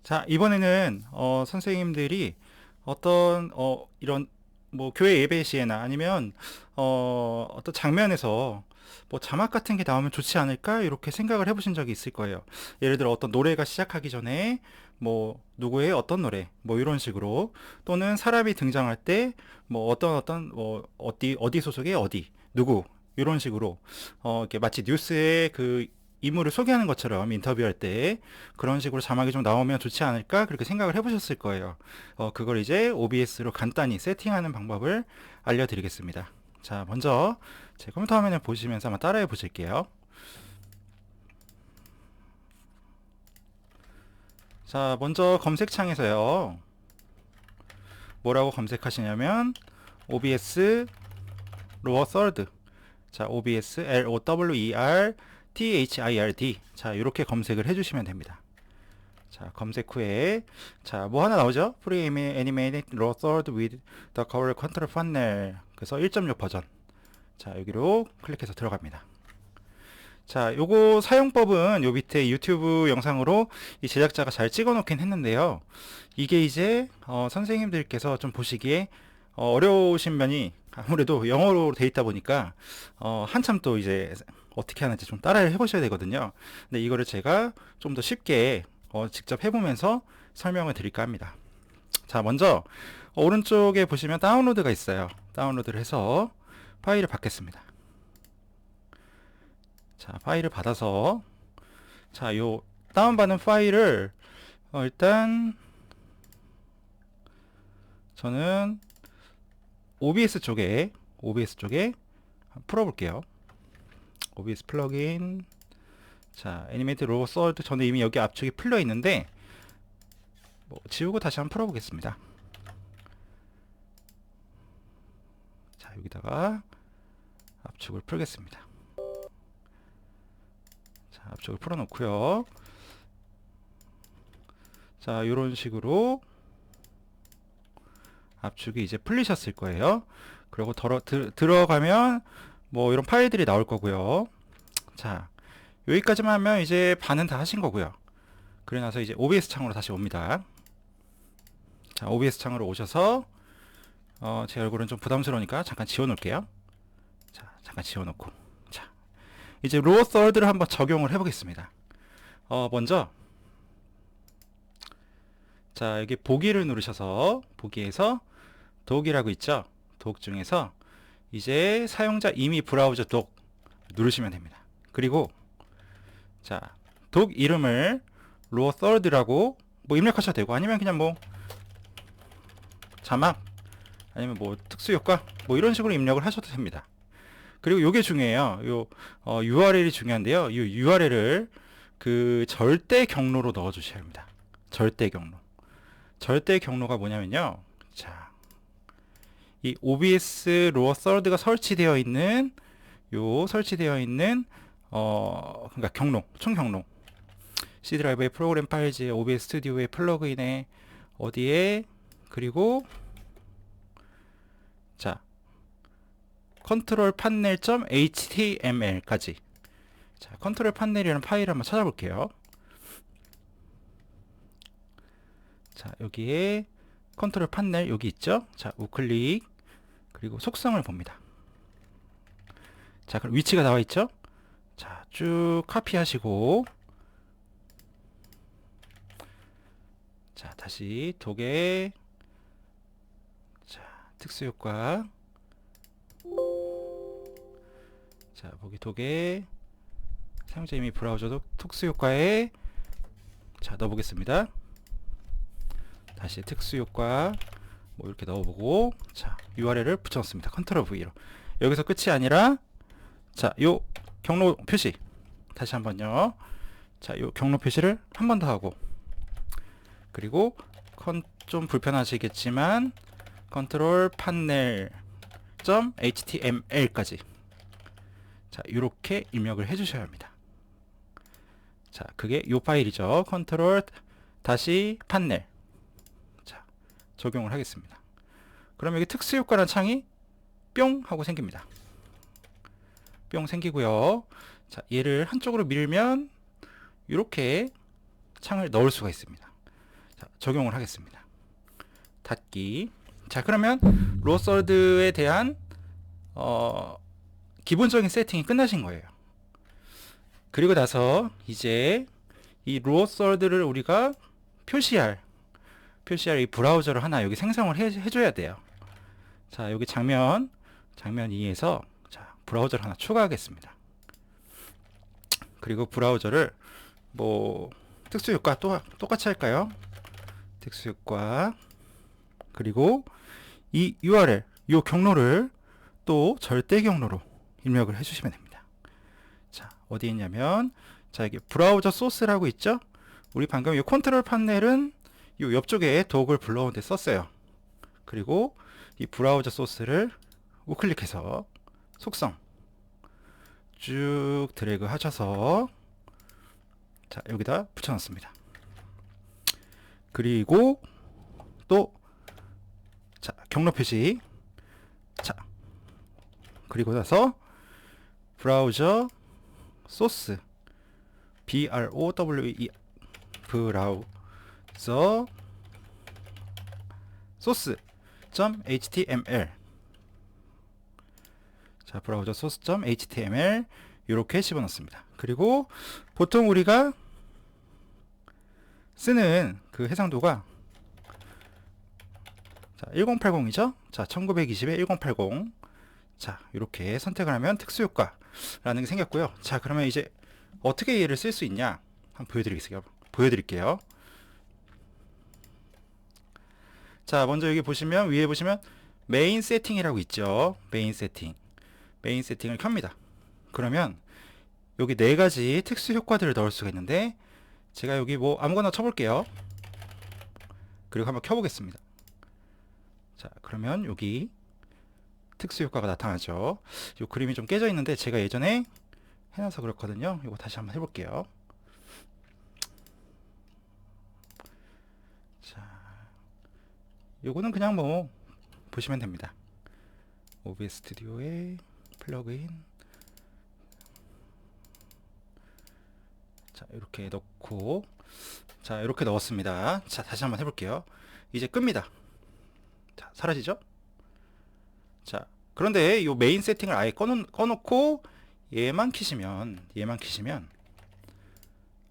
자, 이번에는 선생님들이 어떤 이런 뭐 교회 예배 시에나 아니면 어떤 장면에서 뭐 자막 같은 게 나오면 좋지 않을까 이렇게 생각을 해보신 적이 있을 거예요. 예를 들어 어떤 노래가 시작하기 전에 뭐 누구의 어떤 노래 뭐 이런 식으로, 또는 사람이 등장할 때 뭐 어떤 뭐 어디 소속의 어디 누구 이런 식으로 이렇게 마치 뉴스의 그 인물을 소개하는 것처럼 인터뷰할 때 그런 식으로 자막이 좀 나오면 좋지 않을까 그렇게 생각을 해보셨을 거예요. 그걸 이제 OBS로 간단히 세팅하는 방법을 알려드리겠습니다. 자, 먼저 제 컴퓨터 화면을 보시면서 한번 따라해 보실게요. 자, 먼저 검색창에서요, 뭐라고 검색하시냐면 OBS 로어 서드, 자, OBS LOWER THIRD, 자, 이렇게 검색을 해주시면 됩니다. 자, 검색 후에 자, 뭐 하나 나오죠? 프리 애니메이티드 로어 서드 with the cover control panel, 그래서 1.6 버전. 자, 여기로 클릭해서 들어갑니다. 자, 요거 사용법은 요 밑에 유튜브 영상으로 이 제작자가 잘 찍어 놓긴 했는데요. 이게 이제 선생님들께서 좀 보시기에 어려우신 면이 아무래도 영어로 돼 있다 보니까 한참 또 이제 어떻게 하는지 좀 따라 해보셔야 되거든요. 근데 이거를 제가 좀 더 쉽게 직접 해보면서 설명을 드릴까 합니다. 자, 먼저 오른쪽에 보시면 다운로드가 있어요. 다운로드를 해서 파일을 받겠습니다. 자, 파일을 받아서, 자, 요 다운받은 파일을 일단 저는 OBS 쪽에 풀어볼게요. OBS 플러그인. 자, 애니메이트 로우 솔드, 저는 이미 여기 압축이 풀려 있는데 뭐 지우고 다시 한번 풀어보겠습니다. 자, 여기다가 압축을 풀겠습니다. 자, 압축을 풀어놓고요. 자, 이런 식으로 압축이 이제 풀리셨을 거예요. 그리고 들어가면 뭐 이런 파일들이 나올 거고요. 자, 여기까지만 하면 이제 반은 다 하신 거고요. 그래 나서 이제 OBS 창으로 다시 옵니다. 자, OBS 창으로 오셔서 제 얼굴은 좀 부담스러우니까 잠깐 지워놓을게요. 자, 잠깐 지워놓고, 자, 이제 로어 서드를 한번 적용을 해보겠습니다. 먼저, 자, 여기 보기를 누르셔서 보기에서 독이라고 있죠. 독 중에서 이제 사용자 이미 브라우저 독 누르시면 됩니다. 그리고 자, 독 이름을 로어 서드라고 뭐 입력하셔도 되고, 아니면 그냥 뭐 자막, 아니면 뭐 특수효과 뭐 이런 식으로 입력을 하셔도 됩니다. 그리고 요게 중요해요. 요 URL이 중요한데요. 이 URL을 그 절대 경로로 넣어 주셔야 합니다. 절대 경로. 절대 경로가 뭐냐면요. 자, 이 OBS 로어 서드가 설치되어 있는 그러니까 경로, 총 경로. C 드라이브의 프로그램 파일즈에 OBS 스튜디오의 플러그인에 어디에, 그리고 자, 컨트롤 panel.html까지. 자, 컨트롤 판넬이라는 파일을 한번 찾아볼게요. 자, 여기에 컨트롤 판넬 여기 있죠? 자, 우클릭, 그리고 속성을 봅니다. 자, 그럼 위치가 나와 있죠? 자, 쭉 카피하시고, 자, 다시 독에, 자, 특수효과, 자, 보기 독에 사용자 이미 브라우저도 특수효과에, 자, 넣어보겠습니다. 다시 특수효과 뭐 이렇게 넣어보고, 자, URL을 붙여놓습니다. 컨트롤 V로. 여기서 끝이 아니라, 자, 요 경로 표시 다시 한번요. 자, 요 경로 표시를 한 번 더 하고, 그리고 좀 불편하시겠지만 컨트롤 판넬 .html까지, 자, 이렇게 입력을 해주셔야 합니다. 자, 그게 요 파일이죠. 컨트롤 다시 판넬. 자, 적용을 하겠습니다. 그럼 여기 특수효과라는 창이 뿅 하고 생깁니다. 뿅 생기고요. 자, 얘를 한쪽으로 밀면 이렇게 창을 넣을 수가 있습니다. 자, 적용을 하겠습니다. 닫기. 자, 그러면 로어솔드에 대한 기본적인 세팅이 끝나신 거예요. 그리고 나서 이제 이 로어솔드를 우리가 표시할 이 브라우저를 하나 여기 생성을 해줘야 돼요. 자, 여기 장면 2에서 자, 브라우저를 하나 추가하겠습니다. 그리고 브라우저를 뭐 특수효과 똑같이 할까요? 특수효과. 그리고 이 URL, 이 경로를 또 절대 경로로 입력을 해주시면 됩니다. 자, 어디 있냐면, 자, 여기 브라우저 소스라고 있죠? 우리 방금 이 컨트롤 판넬은 이 옆쪽에 도구를 불러온 데 썼어요. 그리고 이 브라우저 소스를 우클릭해서 속성 쭉 드래그 하셔서 자, 여기다 붙여놨습니다. 그리고 또 자, 경로 표시. 자, 그리고 나서 브라우저 소스 BROWE 브라우저 source.html. 자, 브라우저 source.html 이렇게 집어넣습니다. 그리고 보통 우리가 쓰는 그 해상도가 자, 1080이죠? 자, 1920에 1080. 자, 이렇게 선택을 하면 특수효과라는 게 생겼고요. 자, 그러면 이제 어떻게 얘를 쓸 수 있냐? 한번 보여드릴게요. 자, 먼저 여기 보시면, 위에 보시면 메인 세팅이라고 있죠. 메인 세팅을 켭니다. 그러면 여기 4가지 특수 효과들을 넣을 수가 있는데, 제가 여기 뭐 아무거나 쳐볼게요. 그리고 한번 켜보겠습니다. 자, 그러면 여기 특수 효과가 나타나죠. 이 그림이 좀 깨져 있는데 제가 예전에 해놔서 그렇거든요. 이거 다시 한번 해볼게요. 자, 요거는 그냥 뭐 보시면 됩니다. OBS 스튜디오에 플러그인. 자, 이렇게 넣고, 자, 이렇게 넣었습니다. 자, 다시 한번 해볼게요. 이제 끕니다. 자, 사라지죠? 자, 그런데 이 메인 세팅을 아예 꺼놓고 얘만 키시면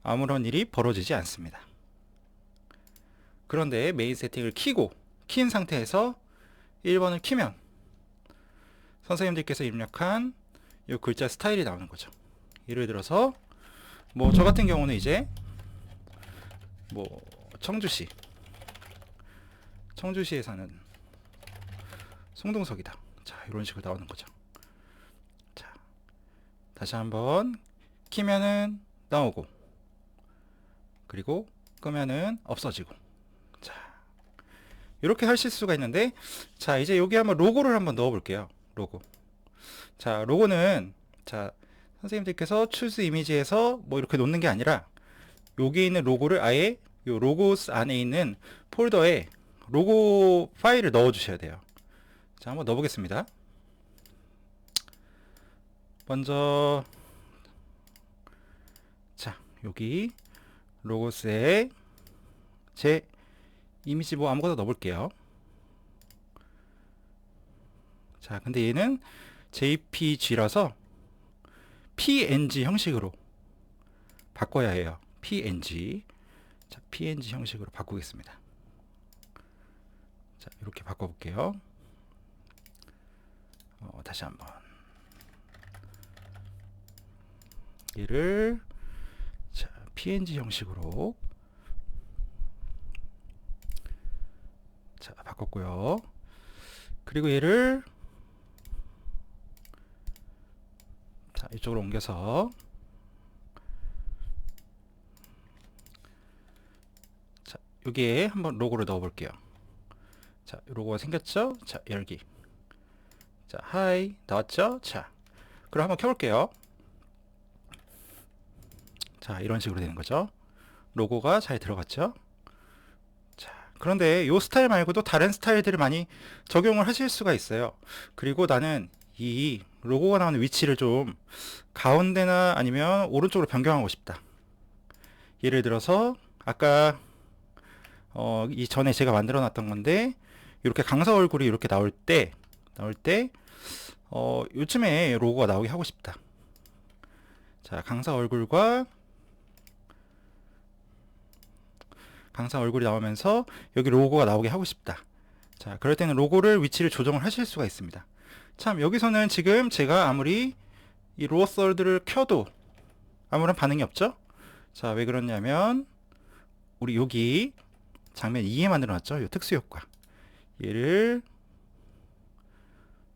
아무런 일이 벌어지지 않습니다. 그런데 메인 세팅을 킨 상태에서 1번을 키면 선생님들께서 입력한 이 글자 스타일이 나오는 거죠. 예를 들어서 뭐 저 같은 경우는 이제 뭐 청주시에 사는 송동석이다. 자, 이런 식으로 나오는 거죠. 자, 다시 한번 키면은 나오고, 그리고 끄면은 없어지고. 자, 이렇게 하실 수가 있는데, 자, 이제 여기 한번 로고를 한번 넣어 볼게요. 로고. 자, 로고는 자, 선생님들께서 choose 이미지에서 뭐 이렇게 놓는 게 아니라 여기 있는 로고를 아예 요 로고스 안에 있는 폴더에 로고 파일을 넣어 주셔야 돼요. 자, 한번 넣어 보겠습니다. 먼저 자, 여기 로고스에 제 이미지 뭐 아무거나 넣어 볼게요. 자, 근데 얘는 JPG라서 PNG 형식으로 바꿔야 해요. PNG. 자, PNG 형식으로 바꾸겠습니다. 자, 이렇게 바꿔볼게요. 다시 한번 얘를 자, PNG 형식으로 자, 바꿨고요. 그리고 얘를 자, 이쪽으로 옮겨서 자, 여기에 한번 로고를 넣어 볼게요. 자, 로고가 생겼죠? 자, 열기. 자, 하이 나왔죠? 자, 그럼 한번 켜볼게요. 자, 이런 식으로 되는 거죠. 로고가 잘 들어갔죠? 자, 그런데 이 스타일 말고도 다른 스타일들을 많이 적용을 하실 수가 있어요. 그리고 나는 이 로고가 나오는 위치를 좀 가운데나 아니면 오른쪽으로 변경하고 싶다. 예를 들어서 아까 이 전에 제가 만들어 놨던 건데, 이렇게 강사 얼굴이 이렇게 나올 때 요즘에 로고가 나오게 하고 싶다. 자, 강사 얼굴이 나오면서 여기 로고가 나오게 하고 싶다. 자, 그럴 때는 로고를 위치를 조정을 하실 수가 있습니다. 참, 여기서는 지금 제가 아무리 이 로어 썰드를 켜도 아무런 반응이 없죠? 자, 왜 그러냐면 우리 여기 장면 2에 만들어 놨죠? 이 특수 효과. 얘를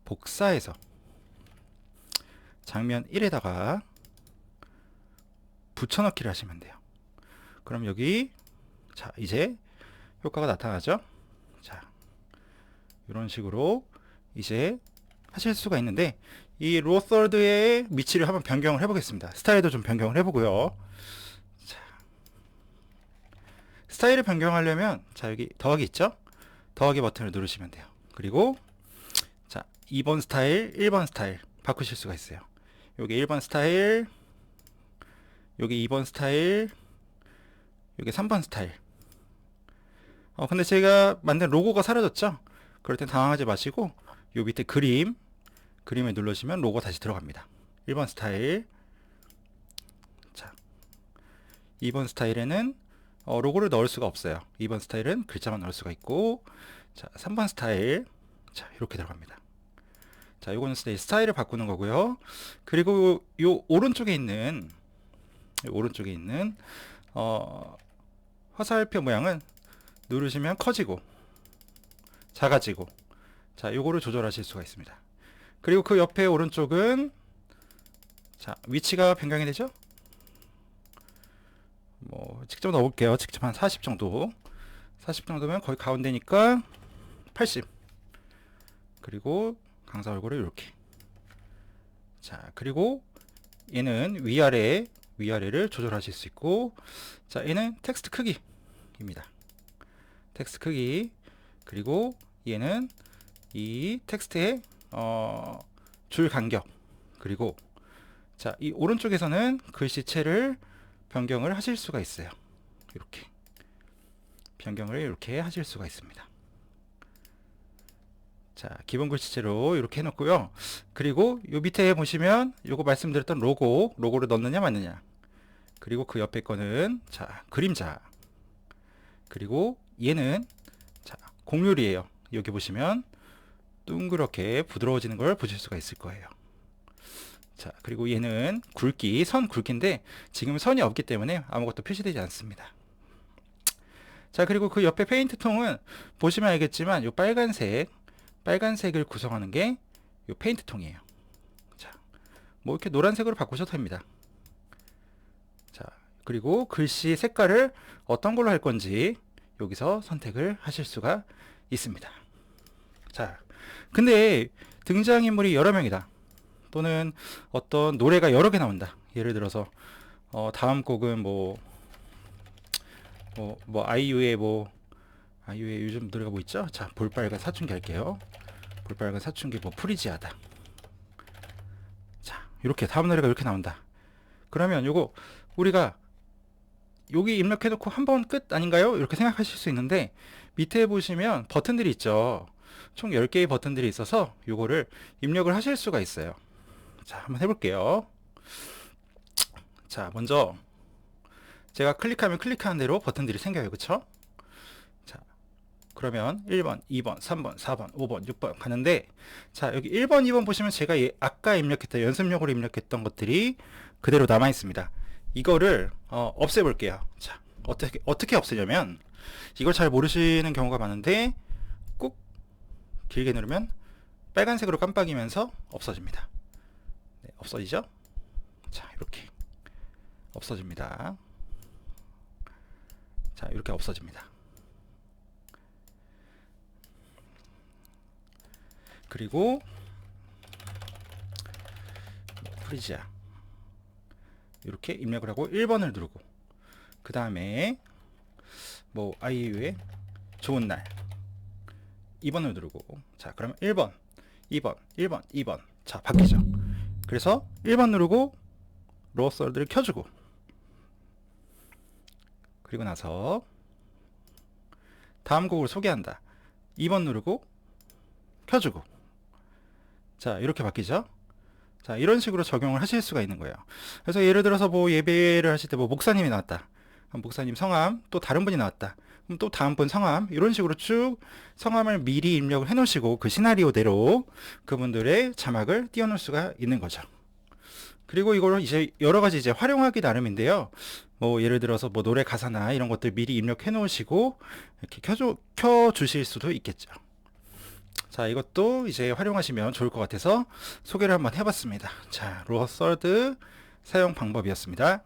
복사해서 장면 1에다가 붙여넣기를 하시면 돼요. 그럼 여기, 자, 이제 효과가 나타나죠? 자, 이런 식으로 이제 하실 수가 있는데, 이 로어 썰드의 위치를 한번 변경을 해보겠습니다. 스타일도 좀 변경을 해보고요. 자, 스타일을 변경하려면, 자, 여기 더하기 있죠? 더하기 버튼을 누르시면 돼요. 그리고 자, 2번 스타일, 1번 스타일 바꾸실 수가 있어요. 여기 1번 스타일, 여기 2번 스타일, 여기 3번 스타일. 근데 제가 만든 로고가 사라졌죠? 그럴 땐 당황하지 마시고 요 밑에 그림을 누르시면 로고 다시 들어갑니다. 1번 스타일. 자, 2번 스타일에는 로고를 넣을 수가 없어요. 2번 스타일은 글자만 넣을 수가 있고, 자, 3번 스타일. 자, 이렇게 들어갑니다. 자, 요거는 스타일을 바꾸는 거고요. 그리고 요 오른쪽에 있는 화살표 모양은 누르시면 커지고 작아지고, 자, 요거를 조절하실 수가 있습니다. 그리고 그 옆에 오른쪽은, 자, 위치가 변경이 되죠? 뭐 직접 넣어볼게요. 직접 한 40 정도. 40 정도면 거의 가운데니까 80. 그리고 강사 얼굴을 이렇게. 자, 그리고 얘는 위아래를 조절하실 수 있고, 자, 얘는 텍스트 크기입니다. 텍스트 크기. 그리고 얘는 이 텍스트의 줄 간격. 그리고 자, 이 오른쪽에서는 글씨체를 변경을 하실 수가 있어요. 이렇게 변경을 이렇게 하실 수가 있습니다. 자, 기본 글씨체로 이렇게 해놓고요. 그리고 요 밑에 보시면 요거 말씀드렸던 로고를 넣느냐 마느냐. 그리고 그 옆에 거는, 자, 그림자. 그리고 얘는, 자, 곡률이에요. 여기 보시면 둥그렇게 부드러워지는 걸 보실 수가 있을 거예요. 자, 그리고 얘는 선 굵기인데 지금 선이 없기 때문에 아무것도 표시되지 않습니다. 자, 그리고 그 옆에 페인트 통은 보시면 알겠지만 요 빨간색을 구성하는 게 요 페인트 통이에요. 자, 뭐 이렇게 노란색으로 바꾸셔도 됩니다. 자, 그리고 글씨 색깔을 어떤 걸로 할 건지 여기서 선택을 하실 수가 있습니다. 자, 근데 등장인물이 여러 명이다. 또는 어떤 노래가 여러 개 나온다. 예를 들어서 다음 곡은 아이유의 요즘 노래가 뭐 있죠? 자, 볼빨간 사춘기 할게요. 볼빨간 사춘기 프리지아다. 자, 이렇게 다음 노래가 이렇게 나온다. 그러면 요거 우리가 여기 입력해 놓고 한 번 끝 아닌가요? 이렇게 생각하실 수 있는데, 밑에 보시면 버튼들이 있죠. 총 10개의 버튼들이 있어서 요거를 입력을 하실 수가 있어요. 자, 한번 해볼게요. 자, 먼저 제가 클릭하면 클릭하는 대로 버튼들이 생겨요. 그쵸? 자, 그러면 1번, 2번, 3번, 4번, 5번, 6번 가는데, 자, 여기 1번, 2번 보시면 제가 아까 입력했던 연습용으로 입력했던 것들이 그대로 남아 있습니다. 이거를 없애볼게요. 자, 어떻게 없애냐면, 이걸 잘 모르시는 경우가 많은데 꾹 길게 누르면 빨간색으로 깜빡이면서 없어집니다. 네, 없어지죠? 자, 이렇게 없어집니다. 자, 이렇게 없어집니다. 그리고 프리지아 이렇게 입력을 하고 1번을 누르고, 그 다음에 아이유의 좋은 날 2번을 누르고, 자, 그러면 1번, 2번, 1번, 2번. 자, 바뀌죠. 그래서 1번 누르고 로어 썰드를 켜주고, 그리고 나서 다음 곡을 소개한다. 2번 누르고 켜주고. 자, 이렇게 바뀌죠. 자, 이런 식으로 적용을 하실 수가 있는 거예요. 그래서 예를 들어서 뭐 예배를 하실 때 뭐 목사님이 나왔다. 그럼 목사님 성함, 또 다른 분이 나왔다. 그럼 또 다음 분 성함, 이런 식으로 쭉 성함을 미리 입력을 해 놓으시고 그 시나리오대로 그분들의 자막을 띄워 놓을 수가 있는 거죠. 그리고 이걸 이제 여러 가지 이제 활용하기 나름인데요. 뭐 예를 들어서 뭐 노래 가사나 이런 것들 미리 입력해 놓으시고 이렇게 켜주실 수도 있겠죠. 자, 이것도 이제 활용하시면 좋을 것 같아서 소개를 한번 해봤습니다. 자, 로어 서드 사용 방법이었습니다.